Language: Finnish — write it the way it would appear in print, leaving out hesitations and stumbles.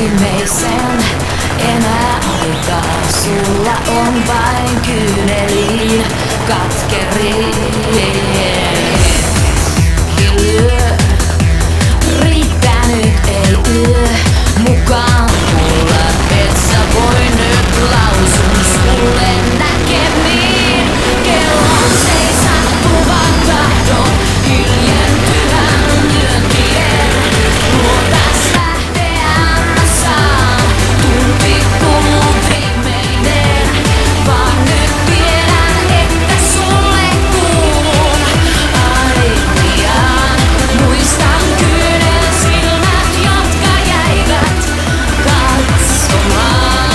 viimeisen enää aikaa. Sulla on vain kyyneliin katkerin. Riittää nyt, ei yö mukaan mulla. Et sä voi nyt lausun sulle näkemiin. Kellon seisahtuvan tahdon hiljentyvän lyöntien. Luotas lähteä mä saan, tunti kuluu viimeinen. Vaan nyt tiedän, että sulle kuulun ainiaan. Muistan kyynel silmät, jotka jäivät katsomaan.